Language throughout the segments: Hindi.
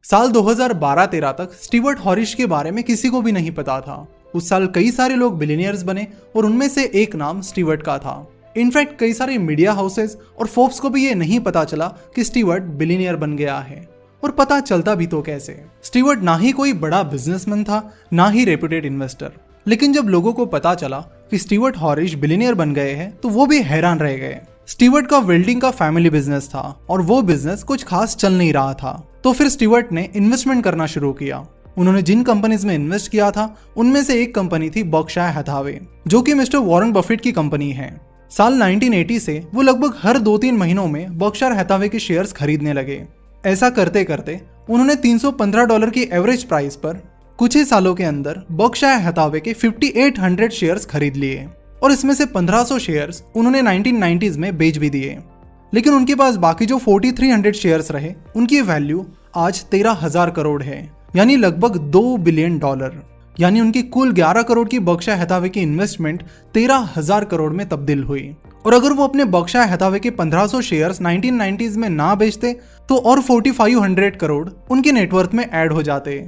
साल 2012-13 तक स्टीवर्ट हॉरिश के बारे में किसी को भी नहीं पता था। उस साल कई सारे लोग बिलियनियर्स बने और उनमें से एक नाम स्टीवर्ट का था। इनफैक्ट कई सारे मीडिया हाउसेस और फोर्ब्स को भी ये नहीं पता चला कि स्टीवर्ट बिलियनियर बन गया है। और पता चलता भी तो कैसे। स्टीवर्ट ना ही कोई बड़ा बिजनेसमैन था, ना ही रेप्यूटेड इन्वेस्टर। लेकिन जब लोगों को पता चला कि स्टीवर्ट हॉरिश बिलियनियर बन गए हैं तो वो भी हैरान रह गए। स्टीवर्ट का वेल्डिंग का फैमिली बिजनेस था और वो बिजनेस कुछ खास चल नहीं रहा था। तो फिर स्टीवर्ट ने इन्वेस्टमेंट करना शुरू किया। उन्होंने जिन कंपनीज में इन्वेस्ट किया था उनमें से एक कंपनी थी बर्कशायर हैथावे, जो कि मिस्टर वॉरेन बफेट की कंपनी है। साल 1980 से वो लगभग हर 2-3 महीनों में बर्कशायर हैथावे के शेयर्स खरीदने लगे। ऐसा करते करते उन्होंने $315 की एवरेज प्राइस पर कुछ ही सालों के अंदर बर्कशायर हैथावे के 5800 शेयर्स खरीद लिए और इसमें से 1500 शेयर्स उन्होंने 1990s में बेच भी दिए। लेकिन उनके पास बाकी जो 4300 शेयर्स रहे उनकी वैल्यू आज 13,000 करोड़ है, यानी लगभग $2 बिलियन। यानी उनकी कुल 11 करोड़ की बर्कशायर हैथावे की इन्वेस्टमेंट 13,000 करोड़ में तब्दील हुई। और अगर वो अपने बर्कशायर हैथावे के 1500 शेयर्स 1990s में ना बेचते तो और 4500 करोड़ उनके नेटवर्थ में ऐड हो जाते।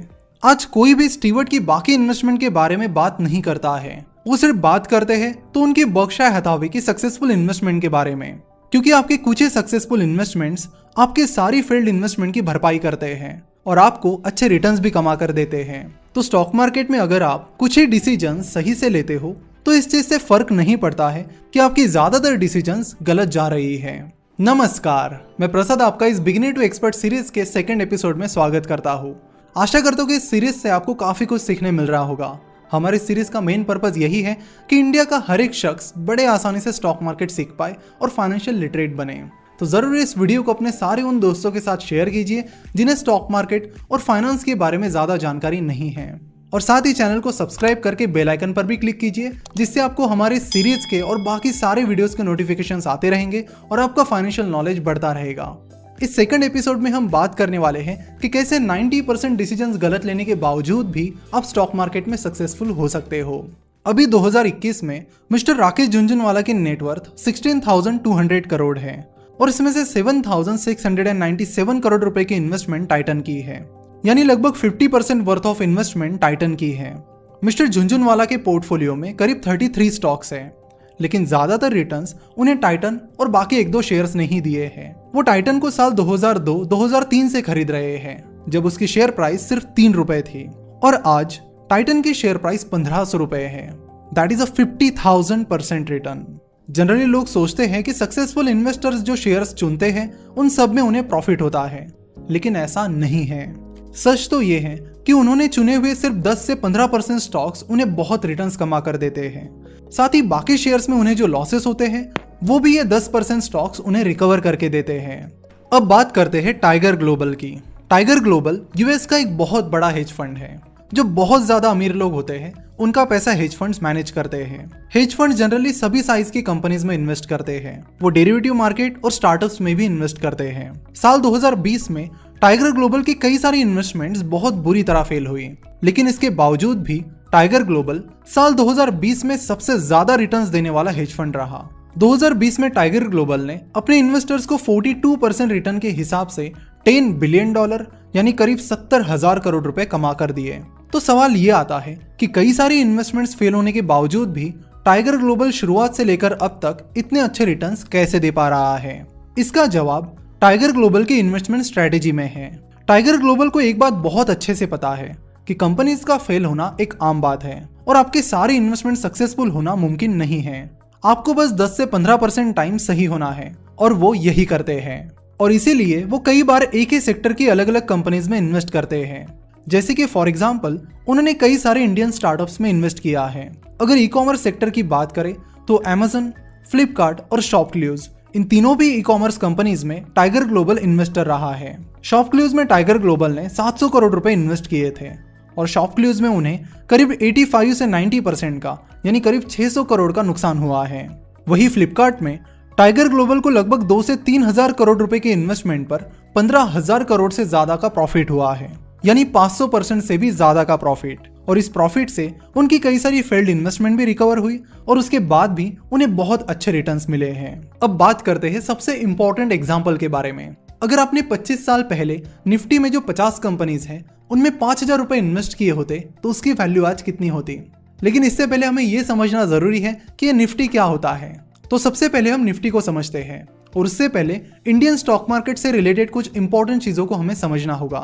आज कोई भी स्टीवर्ट की बाकी इन्वेस्टमेंट के बारे में बात नहीं करता है, वो सिर्फ बात करते हैं तो उनकी बर्कशायर हैथावे की सक्सेसफुल इन्वेस्टमेंट के बारे में, क्योंकि आपके कुछ ही सक्सेसफुल इन्वेस्टमेंट्स आपके सारी फेल्ड इन्वेस्टमेंट की भरपाई करते हैं और आपको अच्छे रिटर्न्स भी कमा कर देते हैं। तो स्टॉक मार्केट में अगर आप कुछ ही डिसीजन सही से लेते हो तो इस चीज से फर्क नहीं पड़ता है कि आपकी ज्यादातर डिसीजंस गलत जा रही है। नमस्कार, मैं प्रसाद आपका इस बिगिनर टू एक्सपर्ट सीरीज के सेकंड एपिसोड में स्वागत करता हूँ। आशा करता हूँ कि इस सीरीज से आपको काफी कुछ सीखने मिल रहा होगा। हमारे सीरीज का मेन पर्पस यही है कि इंडिया का हर एक शख्स बड़े आसानी से स्टॉक मार्केट सीख पाए और फाइनेंशियल लिटरेट बने। तो जरूर इस वीडियो को अपने सारे उन दोस्तों के साथ शेयर कीजिए जिन्हें स्टॉक मार्केट और फाइनेंस के बारे में ज्यादा जानकारी नहीं है, और साथ ही चैनल को सब्सक्राइब करके बेल आइकन पर भी क्लिक कीजिए, जिससे आपको हमारे सीरीज के और बाकी सारे वीडियोस के नोटिफिकेशंस आते रहेंगे और आपका फाइनेंशियल नॉलेज बढ़ता रहेगा। इस सेकंड एपिसोड में हम बात करने वाले हैं कि कैसे 90% डिसीजंस गलत लेने के बावजूद भी आप स्टॉक मार्केट में सक्सेसफुल हो सकते हो। अभी 2021 में मिस्टर राकेश झुनझुनवाला की नेटवर्थ 16,200 करोड़ है और इसमें से 7,697 करोड़ रुपए की इन्वेस्टमेंट टाइटन की है, यानी लगभग 50% वर्थ ऑफ इन्वेस्टमेंट टाइटन की है। मिस्टर झुनझुनवाला के पोर्टफोलियो में करीब 33 स्टॉक्स है, लेकिन ज्यादातर रिटर्न्स उन्हें टाइटन और बाकी 1-2 शेयर्स नहीं दिए हैं। वो टाइटन को साल 2002-2003 से खरीद रहे हैं, जब उसकी शेयर प्राइस सिर्फ ₹3 थी, और आज टाइटन की शेयर प्राइस ₹1,500 है। That is a 50,000% return. Generally लोग सोचते हैं कि सक्सेसफुल इन्वेस्टर्स जो शेयर्स चुनते हैं उन सब में उन्हें प्रॉफिट होता है, लेकिन ऐसा नहीं है। सच तो ये है कि उन्होंने चुने हुए सिर्फ 10 से 15% स्टॉक्स उन्हें बहुत रिटर्न्स कमा कर देते हैं। साथ ही बाकी शेयर्स में उन्हें जो लॉसेस होते हैं वो भी ये 10% स्टॉक्स उन्हें रिकवर करके देते हैं। अब बात करते हैं टाइगर ग्लोबल की। टाइगर ग्लोबल यूएस का एक बहुत बड़ा हेज फंड है। जो बहुत ज्यादा अमीर लोग होते हैं उनका पैसा हेज फंड्स मैनेज करते हैं। हेज फंड जनरली सभी साइज की कंपनीज में इन्वेस्ट करते हैं। वो डेरिवेटिव मार्केट और स्टार्टअप्स में भी इन्वेस्ट करते हैं। साल 2020 में टाइगर ग्लोबल की कई सारी इन्वेस्टमेंट्स बहुत बुरी तरह फेल हुई, लेकिन इसके बावजूद भी टाइगर ग्लोबल साल 2020 में सबसे ज्यादा रिटर्न्स देने वाला हेज फंड रहा। 2020 में टाइगर ग्लोबल ने अपने इन्वेस्टर्स को 42% रिटर्न के हिसाब से $10 बिलियन यानी करीब 70,000 करोड़ रुपए कमा कर दिए। तो सवाल ये आता है कि कई सारी इन्वेस्टमेंट्स फेल होने के बावजूद भी टाइगर ग्लोबल शुरुआत से लेकर अब तक इतने अच्छे रिटर्न्स कैसे दे पा रहा है? इसका जवाब टाइगर ग्लोबल की इन्वेस्टमेंट स्ट्रेटेजी में है। टाइगर ग्लोबल को एक बात बहुत अच्छे से पता है कि कंपनीज का फेल होना एक आम बात है और आपके सारे इन्वेस्टमेंट सक्सेसफुल होना मुमकिन नहीं है। आपको बस 10 से 15% टाइम सही होना है और वो यही करते हैं। और इसीलिए वो कई बार एक ही सेक्टर की अलग अलग कंपनीज में इन्वेस्ट करते हैं। जैसे कि फॉर एग्जांपल उन्होंने कई सारे इंडियन स्टार्टअप्स में इन्वेस्ट किया है। अगर ई कॉमर्स सेक्टर की बात करें तो अमेजन, फ्लिपकार्ट और शॉपक्लूज, इन तीनों भी ई कॉमर्स कंपनीज में टाइगर ग्लोबल इन्वेस्टर रहा है। शॉपक्लूज में टाइगर ग्लोबल ने 700 करोड़ रुपए इन्वेस्ट किए थे और शॉपक्लूज में उन्हें करीब 85 से 90% का यानी करीब 600 करोड़ का नुकसान हुआ है। वही फ्लिपकार्ट में टाइगर ग्लोबल को लगभग 2 से 3,000 करोड़ रुपए के इन्वेस्टमेंट पर 15,000 करोड़ से ज्यादा का प्रॉफिट हुआ है, यानी 500% से भी ज्यादा का प्रॉफिट। और इस प्रॉफिट से उनकी कई सारी फेल्ड इन्वेस्टमेंट भी रिकवर हुई और उसके बाद भी उन्हें बहुत अच्छे रिटर्न्स मिले हैं। अब बात करते हैं सबसे इंपॉर्टेंट एग्जांपल के बारे में। अगर आपने 25 साल पहले निफ्टी में जो 50 कंपनीज हैं उनमें 5,000 रुपए इन्वेस्ट किए होते तो उसकी वैल्यू आज कितनी होती। लेकिन इससे पहले हमें यह समझना जरूरी है कि ये निफ्टी क्या होता है। तो सबसे पहले हम निफ्टी को समझते हैं और उससे पहले इंडियन स्टॉक मार्केट से रिलेटेड कुछ इंपॉर्टेंट चीजों को हमें समझना होगा।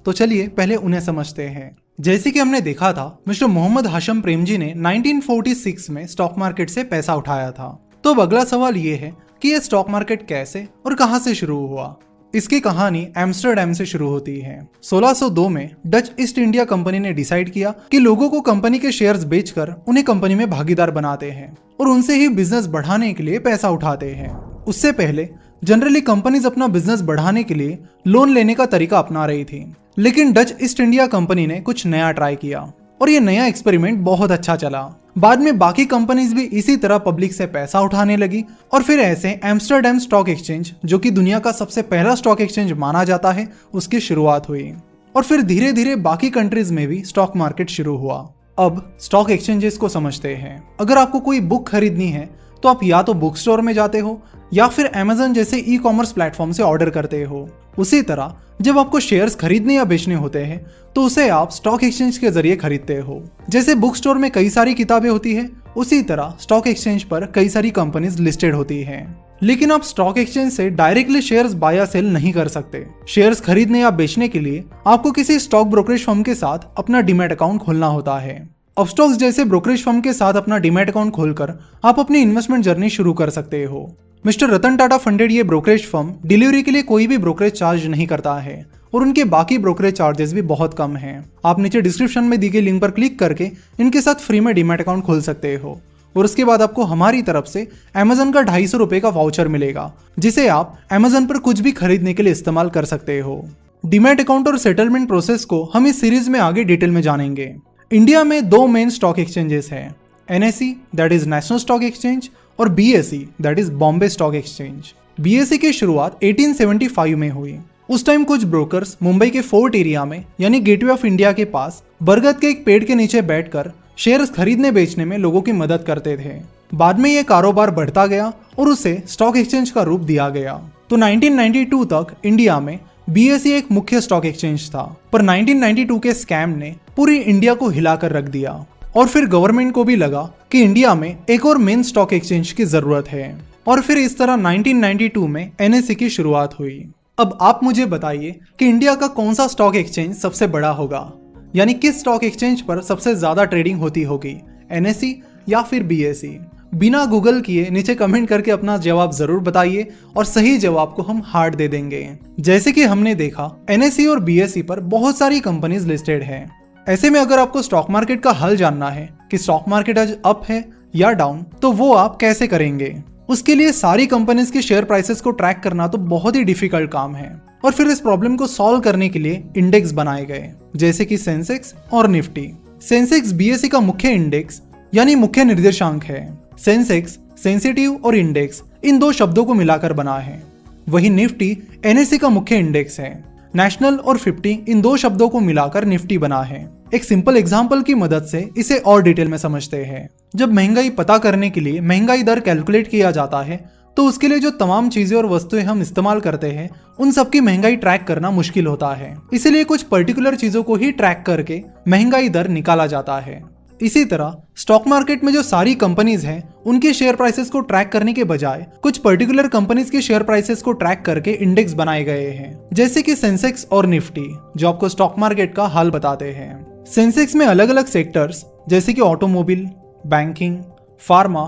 तो चलिए पहले उन्हें समझते हैं। जैसे कि हमने देखा था, मिस्टर मोहम्मद हाशिम प्रेमजी ने 1946 में स्टॉक मार्केट से पैसा उठाया था। तो अब अगला सवाल ये है कि ये स्टॉक मार्केट कैसे और कहां से शुरू हुआ। इसकी कहानी एम्स्टरडैम से शुरू होती है। 1602 में डच ईस्ट इंडिया कंपनी ने डिसाइड किया कि लोगों को कंपनी के शेयर्स बेचकर उन्हें कंपनी में भागीदार बनाते हैं और उनसे ही बिजनेस बढ़ाने के लिए पैसा उठाते हैं। उससे पहले जनरली कंपनीज अपना बिजनेस बढ़ाने के लिए लोन लेने का तरीका अपना रही थी, लेकिन डच ईस्ट इंडिया कंपनी ने कुछ नया ट्राई किया और ये नया एक्सपेरिमेंट बहुत अच्छा चला। बाद में बाकी कंपनीज भी इसी तरह पब्लिक से पैसा उठाने लगी और फिर ऐसे एम्स्टरडैम स्टॉक एक्सचेंज, जो कि दुनिया का सबसे पहला स्टॉक एक्सचेंज माना जाता है, उसकी शुरुआत हुई और फिर धीरे धीरे बाकी कंट्रीज में भी स्टॉक मार्केट शुरू हुआ। अब स्टॉक एक्सचेंजेस को समझते हैं। अगर आपको कोई बुक खरीदनी है तो आप या तो बुक स्टोर में जाते हो या फिर अमेज़न जैसे ई कॉमर्स प्लेटफॉर्म से ऑर्डर करते हो। उसी तरह जब आपको शेयर्स खरीदने या बेचने होते हैं तो उसे आप स्टॉक एक्सचेंज के जरिए खरीदते हो। जैसे बुक स्टोर में कई सारी किताबें होती है, उसी तरह स्टॉक एक्सचेंज पर कई सारी कंपनीज लिस्टेड होती हैं। लेकिन आप स्टॉक एक्सचेंज से डायरेक्टली शेयर्स बाय या सेल नहीं कर सकते। शेयर्स खरीदने या बेचने के लिए आपको किसी स्टॉक ब्रोकरेज फर्म के साथ अपना डीमैट अकाउंट खोलना होता है। अपस्टॉक्स जैसे ब्रोकरेज फर्म के साथ अपना डीमैट अकाउंट खोलकर आप अपनी इन्वेस्टमेंट जर्नी शुरू कर सकते हो। मिस्टर रतन टाटा फंडेड ये ब्रोकरेज फर्म डिलीवरी के लिए कोई भी ब्रोकरेज चार्ज नहीं करता है और उनके बाकी ब्रोकरेज चार्जेस भी बहुत कम हैं। आप नीचे डिस्क्रिप्शन में दी गई लिंक पर क्लिक करके इनके साथ फ्री में डीमैट अकाउंट खोल सकते हो और उसके बाद आपको हमारी तरफ से अमेज़न का 250 रुपए का वाउचर मिलेगा, जिसे आप अमेज़न पर कुछ भी खरीदने के लिए इस्तेमाल कर सकते हो। डीमैट अकाउंट और सेटलमेंट प्रोसेस को हम इस सीरीज में आगे डिटेल में जानेंगे। इंडिया में 2 मेन स्टॉक एक्सचेंजेस हैं, NSE that is national stock exchange और BSE that is Bombay stock exchange. BSE की शुरुआत 1875 में हुई। उस टाइम कुछ ब्रोकर्स मुंबई के फोर्ट एरिया में यानी गेटवे ऑफ इंडिया के पास बरगद के एक पेड़ के नीचे बैठकर शेयर्स खरीदने बेचने में लोगों की मदद करते थे। बाद में यह कारोबार बढ़ता गया और उसे स्टॉक एक्सचेंज का रूप दिया गया। तो 1992 तक इंडिया में BSE एक मुख्य स्टॉक एक्सचेंज था, पर 1992 के स्कैम ने पूरी इंडिया को हिलाकर रख दिया और फिर गवर्नमेंट को भी लगा कि इंडिया में एक और मेन स्टॉक एक्सचेंज की जरूरत है और फिर इस तरह 1992 में NSE की शुरुआत हुई। अब आप मुझे बताइए कि इंडिया का कौन सा स्टॉक एक्सचेंज सबसे बड़ा होगा, यानी किस स्टॉक एक्सचेंज पर सबसे ज्यादा ट्रेडिंग होती होगी, NSE या फिर BSE। बिना गूगल किए नीचे कमेंट करके अपना जवाब जरूर बताइए और सही जवाब को हम हार्ट दे देंगे। जैसे कि हमने देखा, NSE और BSE पर बहुत सारी कंपनीज लिस्टेड है। ऐसे में अगर आपको स्टॉक मार्केट का हल जानना है कि स्टॉक मार्केट आज अप है या डाउन, तो वो आप कैसे करेंगे। उसके लिए सारी कंपनीज के शेयर प्राइसेस को ट्रैक करना तो बहुत ही डिफिकल्ट काम है और फिर इस प्रॉब्लम को सॉल्व करने के लिए इंडेक्स बनाए गए, जैसे कि सेंसेक्स और निफ्टी। सेंसेक्स BSE का मुख्य इंडेक्स यानी मुख्य निर्देशांक है। सेंसेक्स सेंसिटिव और इंडेक्स इन 2 शब्दों को मिलाकर बना है। वही निफ्टी NSE का मुख्य इंडेक्स है। नेशनल और 50 इन 2 शब्दों को मिलाकर निफ्टी बना है। एक सिंपल एग्जांपल की मदद से इसे और डिटेल में समझते हैं। जब महंगाई पता करने के लिए महंगाई दर कैलकुलेट किया जाता है तो उसके लिए जो तमाम चीजें और वस्तुएं हम इस्तेमाल करते हैं उन सबकी महंगाई ट्रैक करना मुश्किल होता है, इसलिए कुछ पर्टिकुलर चीजों को ही ट्रैक करके महंगाई दर निकाला जाता है। इसी तरह स्टॉक मार्केट में जो सारी कंपनीज हैं उनके शेयर प्राइसेस को ट्रैक करने के बजाय कुछ पर्टिकुलर कंपनीज के शेयर प्राइसेस को ट्रैक करके इंडेक्स बनाए गए हैं, जैसे कि सेंसेक्स और निफ्टी, जो आपको स्टॉक मार्केट का हाल बताते हैं। सेंसेक्स में अलग अलग सेक्टर्स जैसे कि automobile, banking, pharma,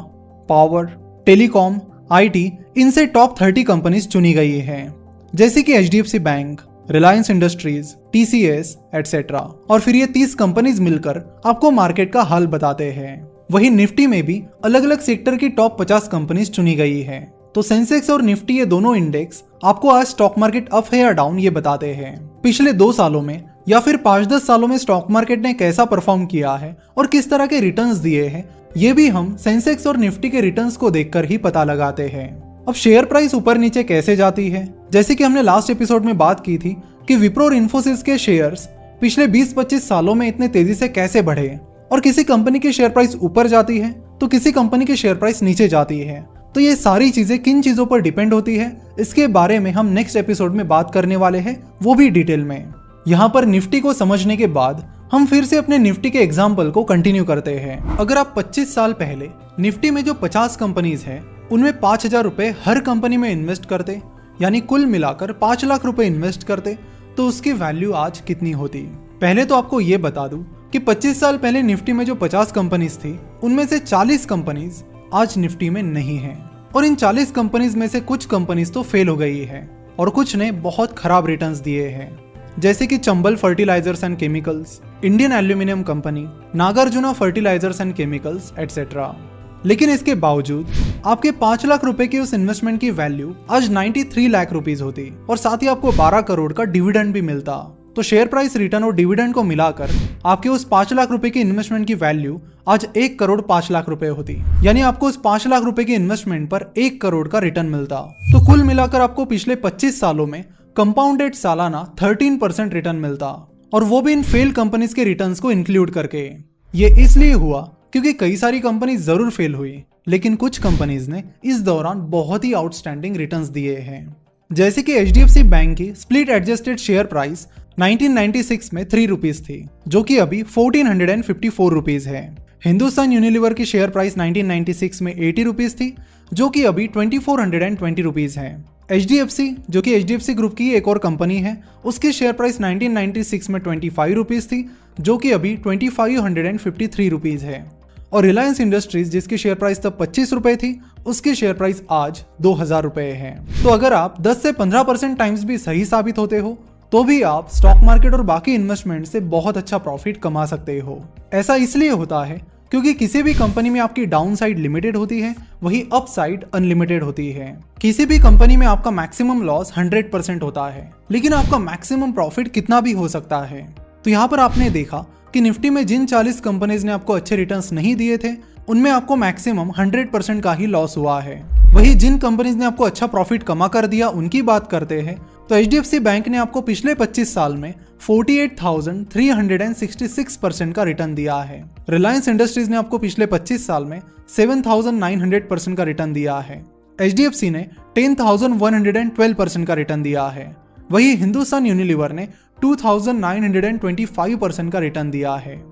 power, telecom, IT इनसे टॉप 30 कंपनीज चुनी गई हैं, जैसे कि HDFC bank, Reliance industries, TCS etcetera. और फिर ये 30 कंपनीज मिलकर आपको मार्केट का हाल बताते हैं। वही निफ्टी में भी अलग अलग सेक्टर की टॉप 50 कंपनीज चुनी गई है। तो सेंसेक्स और निफ्टी ये दोनों इंडेक्स आपको आज स्टॉक मार्केट अप है या डाउन ये बताते हैं। पिछले 2 सालों में या फिर 5-10 सालों में स्टॉक मार्केट ने कैसा परफॉर्म किया है और किस तरह के रिटर्न्स दिए हैं, ये भी हम सेंसेक्स और निफ्टी के रिटर्न्स को देखकर ही पता लगाते हैं। अब शेयर प्राइस ऊपर नीचे कैसे जाती है, जैसे कि हमने लास्ट एपिसोड में बात की थी कि विप्रो और इन्फोसिस के शेयर्स पिछले 20-25 सालों में इतने तेजी से कैसे बढ़े और किसी कंपनी की शेयर प्राइस ऊपर जाती है तो किसी कंपनी की शेयर प्राइस नीचे जाती है। तो ये सारी चीजें किन चीजों पर डिपेंड होती है, इसके बारे में हम नेक्स्ट एपिसोड में बात करने वाले हैं, वो भी डिटेल में। यहाँ पर निफ्टी को समझने के बाद हम फिर से अपने निफ्टी के एग्जाम्पल को कंटिन्यू करते हैं। अगर आप 25 साल पहले निफ्टी में जो 50 कंपनीज है उनमें 5,000 रुपए हर कंपनी में इन्वेस्ट करते, यानी कुल मिलाकर 5 लाख रुपए इन्वेस्ट करते, तो उसकी वैल्यू आज कितनी होती। पहले तो आपको ये बता दूं कि 25 साल पहले निफ्टी में जो 50 कंपनीज थी उनमें से 40 कंपनीज आज निफ्टी में नहीं है, और इन 40 कंपनीज में से कुछ कंपनीज तो फेल हो गई है और कुछ ने बहुत खराब रिटर्न्स दिए हैं, जैसे कि Chambal fertilisers and chemicals, Indian aluminium company, Nagarjuna fertilisers and chemicals etcetera. लेकिन इसके बावजूद आपके 5 लाख रुपए की उस इन्वेस्टमेंट की वैल्यू आज 93 लाख रुपीस होती और साथ ही आपको 12 करोड़ का डिविडेंड भी मिलता। तो शेयर प्राइस रिटर्न और डिविडेंड को मिलाकर आपके उस 5 लाख रुपए की इन्वेस्टमेंट की वैल्यू आज 1 करोड़ 5 लाख रुपए होती, यानी आपको उस 5 लाख रुपए की इन्वेस्टमेंट पर 1 करोड़ का रिटर्न मिलता। तो कुल मिलाकर आपको पिछले 25 सालों में कंपाउंडेड सालाना 13% रिटर्न मिलता, और वो भी इन फेल कंपनीज के रिटर्न्स को इंक्लूड करके। ये इसलिए हुआ क्योंकि कई सारी कंपनी जरूर फेल हुई, लेकिन कुछ कंपनीज ने इस दौरान बहुत ही आउटस्टैंडिंग रिटर्न्स दिए हैं। जैसे कि HDFC बैंक की स्प्लिट एडजस्टेड शेयर प्राइस 1996 में 3 रुपीज थी, जो कि अभी 1454 रुपीज है। हिंदुस्तान यूनिलीवर की शेयर प्राइस 1996 में 80 रुपीज थी, जो कि अभी 2420 रुपीज है। HDFC, जो कि HDFC ग्रुप की एक और कंपनी है, उसकी शेयर प्राइस 1996 में 25 रुपीज थी, जो कि अभी 2553 रुपीज है। और रिलायंस इंडस्ट्रीज, जिसकी शेयर प्राइस तब 25 रुपए थी, उसकी शेयर प्राइस आज 2000 रुपए है। तो अगर आप 10 से 15% टाइम्स भी सही साबित होते हो तो भी आप स्टॉक मार्केट और बाकी इन्वेस्टमेंट से बहुत अच्छा प्रॉफिट कमा सकते हो। ऐसा इसलिए होता है क्योंकि किसी भी कंपनी में आपकी डाउन साइड लिमिटेड होती है, वही अप साइड अनलिमिटेड होती है। किसी भी कंपनी में आपका मैक्सिमम लॉस 100% होता है, लेकिन आपका मैक्सिमम प्रॉफिट कितना भी हो सकता है। तो यहाँ पर आपने देखा कि निफ्टी में जिन 40 कंपनीज ने आपको अच्छे रिटर्न्स नहीं दिए थे, उनमें आपको मैक्सिमम 100% का ही लॉस हुआ है। वही जिन कंपनीज ने आपको अच्छा प्रॉफिट कमा कर दिया, उनकी बात करते हैं तो HDFC बैंक ने आपको पिछले 25 साल में 48,366% का रिटर्न दिया है। रिलायंस इंडस्ट्रीज ने आपको पिछले 25 साल में 7,900% का रिटर्न दिया है। HDFC ने 10,112% का रिटर्न दिया है। वही हिंदुस्तान यूनिलीवर ने 2,925% का रिटर्न दिया है।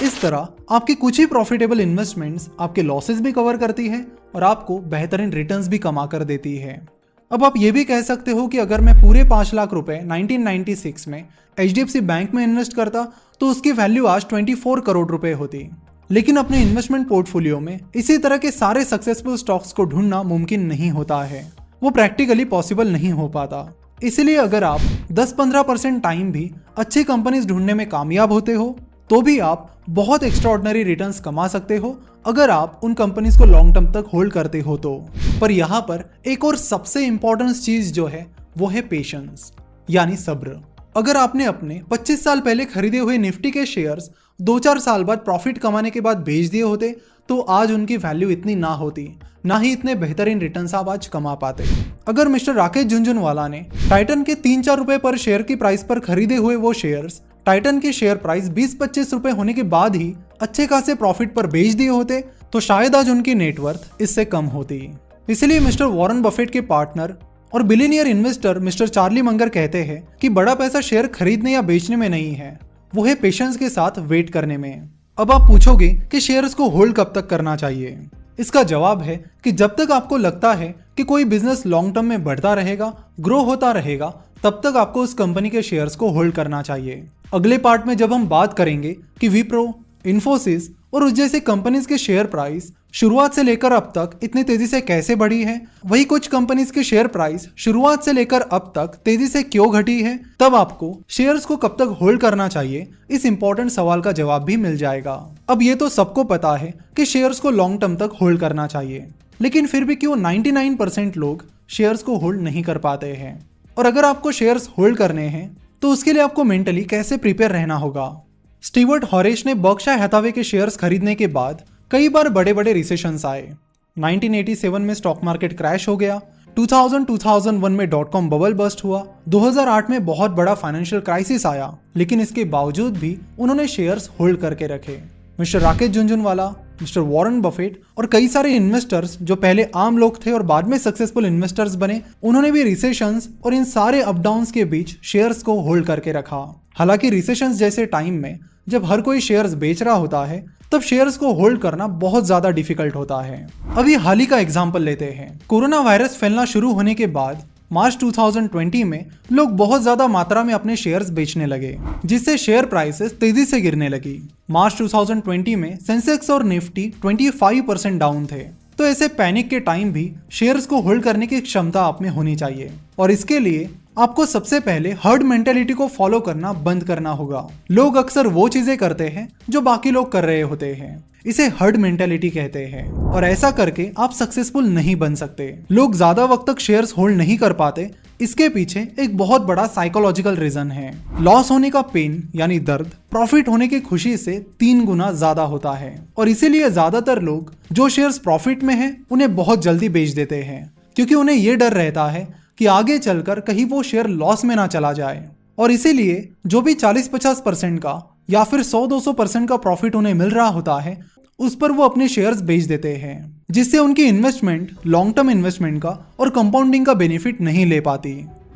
इस तरह आपकी कुछ ही प्रॉफिटेबल इन्वेस्टमेंट्स आपके लॉसेस भी कवर करती है और आपको बेहतरीन रिटर्न्स भी कमा कर देती है। अब आप ये भी कह सकते हो कि अगर मैं पूरे 5 लाख रुपए 1996 में HDFC बैंक में इन्वेस्ट करता तो उसकी वैल्यू आज 24 करोड़ रुपए होती। लेकिन अपने इन्वेस्टमेंट पोर्टफोलियो में इसी तरह के सारे सक्सेसफुल स्टॉक्स को ढूंढना मुमकिन नहीं होता है, वो प्रैक्टिकली पॉसिबल नहीं हो पाता। इसलिए अगर आप 10-15% टाइम भी अच्छी कंपनीज ढूंढने में कामयाब होते हो तो भी आप बहुत एक्स्ट्राऑर्डिनरी रिटर्न्स कमा सकते हो, अगर आप उन कंपनीज को लॉन्ग टर्म तक होल्ड करते हो तो। पर यहाँ पर एक और सबसे इंपॉर्टेंट चीज जो है वो है पेशेंस, यानी सब्र। अगर आपने अपने 25 साल पहले खरीदे हुए निफ्टी के शेयर्स 2-4 साल बाद प्रॉफिट कमाने के बाद बेच दिए होते तो आज उनकी वैल्यू इतनी ना होती, ना ही इतने बेहतरीन रिटर्न्स आप आज कमा पाते। अगर मिस्टर राकेश झुनझुनवाला ने टाइटन के 3-4 रुपए पर शेयर की प्राइस पर खरीदे हुए वो शेयर्स टाइटन की शेयर प्राइस 20-25 रुपए होने के बाद ही अच्छे खासे प्रॉफिट पर बेच दिए होते तो शायद आज उनकी नेटवर्थ इससे कम होती। इसलिए मिस्टर वॉरेन बफेट के पार्टनर और billionaire investor mister Charlie Munger कहते हैं कि बड़ा पैसा शेयर खरीदने या बेचने में नहीं है, वो है पेशेंस के साथ वेट करने में। अब आप पूछोगे कि शेयर्स को होल्ड कब तक करना चाहिए। इसका जवाब है कि जब तक आपको लगता है कि कोई बिजनेस लॉन्ग टर्म में बढ़ता रहेगा, ग्रो होता रहेगा, तब तक आपको उस कंपनी के शेयर्स को होल्ड करना चाहिए। अगले पार्ट में जब हम बात करेंगे कि विप्रो, इन्फोसिस और उस जैसे कंपनीज के शेयर प्राइस शुरुआत से लेकर अब तक इतनी तेजी से कैसे बढ़ी है, वही कुछ कंपनीज के शेयर प्राइस शुरुआत से लेकर अब तक तेजी से क्यों घटी है, तब आपको शेयर्स को कब तक होल्ड करना चाहिए, इस इंपॉर्टेंट सवाल का जवाब भी मिल जाएगा। अब ये तो सबको पता है कि शेयर्स को लॉन्ग टर्म तक होल्ड करना चाहिए, लेकिन फिर भी क्यों 99% लोग शेयर्स को होल्ड नहीं कर पाते हैं। और अगर आपको शेयर्स होल्ड करने हैं तो उसके लिए आपको मेंटली कैसे प्रिपेयर रहना होगा। स्टीवर्ट हॉरिश ने बर्कशायर हैथावे के शेयर्स खरीदने के बाद कई बार बड़े बड़े रिसेशंस आए। 1987 में स्टॉक मार्केट क्रैश हो गया, 2001 में .com बबल बस्ट हुआ, 2008 में बहुत बड़ा फाइनेंशियल क्राइसिस आया, लेकिन इसके बावजूद भी उन्होंने शेयर्स होल्ड करके रखे। Mister Rakesh Jhunjhunwala, mister Warren Buffett और कई सारे इन्वेस्टर्स जो पहले आम लोग थे और बाद में सक्सेसफुल इन्वेस्टर्स बने, उन्होंने भी रिसेशंस और इन सारे अप डाउन्स के बीच शेयर्स को होल्ड करके रखा। हालांकि रिसेशंस जैसे टाइम में जब हर कोई शेयर्स बेच रहा होता है, तब शेयर्स को होल्ड करना बहुत ज्यादा डिफिकल्ट होता है। अभी हाल ही का एग्जांपल लेते हैं। कोरोना वायरस फैलना शुरू होने के बाद मार्च 2020 में लोग बहुत ज्यादा मात्रा में अपने शेयर्स बेचने लगे, जिससे शेयर प्राइसेस तेजी से गिरने लगी। मार्च 2020 में सेंसेक्स और निफ्टी 25% डाउन थे। तो ऐसे पैनिक के टाइम भी शेयर्स को होल्ड करने की क्षमता आप में होनी चाहिए, और इसके लिए आपको सबसे पहले हर्ड मेंटेलिटी को फॉलो करना बंद करना होगा। लोग अक्सर वो चीजें करते हैं जो बाकी लोग कर रहे होते हैं, इसे हर्ड मेंटेलिटी कहते हैं, और ऐसा करके आप सक्सेसफुल नहीं बन सकते। लोग ज्यादा वक्त तक शेयर्स होल्ड नहीं कर पाते, इसके पीछे एक बहुत बड़ा साइकोलॉजिकल रीजन है। लॉस होने का पेन यानी दर्द प्रॉफिट होने की खुशी से 3 गुना ज्यादा होता है, और इसीलिए ज्यादातर लोग जो शेयर्स प्रॉफिट में हैं उन्हें बहुत जल्दी बेच देते हैं, क्योंकि उन्हें यह डर रहता है कि आगे चलकर कहीं वो शेयर लॉस में ना चला जाए। और इसीलिए जो भी 40-50% का या फिर 100-200% का प्रॉफिट उन्हें मिल रहा होता है, उस पर वो अपने शेयर्स बेच देते हैं, जिससे उनकी इन्वेस्टमेंट लॉन्ग टर्म इन्वेस्टमेंट का और कंपाउंडिंग का बेनिफिट नहीं ले पाती।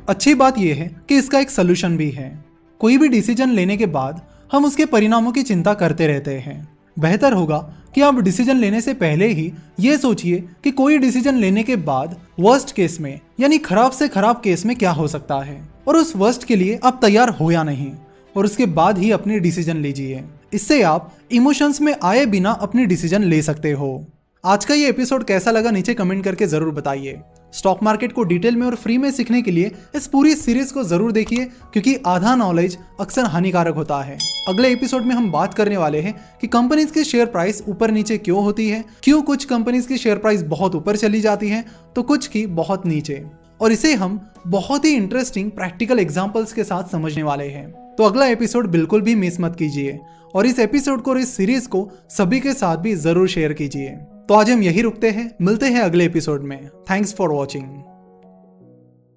अच्छी बात यह है कि इसका एक सोल्यूशन भी है। कोई भी डिसीजन लेने के बाद हम उसके परिणामों की चिंता करते रहते हैं। बेहतर होगा कि आप डिसीजन लेने से पहले ही ये सोचिए कि कोई डिसीजन लेने के बाद वर्स्ट केस में यानी खराब से खराब केस में क्या हो सकता है, और उस वर्स्ट के लिए आप तैयार हो या नहीं, और उसके बाद ही अपनी डिसीजन लीजिए। इससे आप इमोशंस में आए बिना अपनी डिसीजन ले सकते हो। आज का ये एपिसोड कैसा लगा नीचे कमेंट करके जरूर बताइए। स्टॉक मार्केट को डिटेल में और फ्री में सीखने के लिए इस पूरी सीरीज को जरूर देखिए, क्योंकि आधा नॉलेज अक्सर हानिकारक होता है। अगले एपिसोड में हम बात करने वाले हैं कि कंपनीज की शेयर प्राइस ऊपर नीचे क्यों होती है, क्यों कुछ कंपनीज की शेयर प्राइस बहुत ऊपर चली जाती है तो कुछ की बहुत नीचे, और इसे हम बहुत ही इंटरेस्टिंग प्रैक्टिकल एग्जांपल्स के साथ समझने वाले हैं। तो अगला एपिसोड बिल्कुल भी मिस मत कीजिए, और इस एपिसोड को और इस सीरीज को सभी के साथ भी जरूर शेयर कीजिए। तो आज हम यही रुकते हैं, मिलते हैं अगले एपिसोड में। Thanks for watching.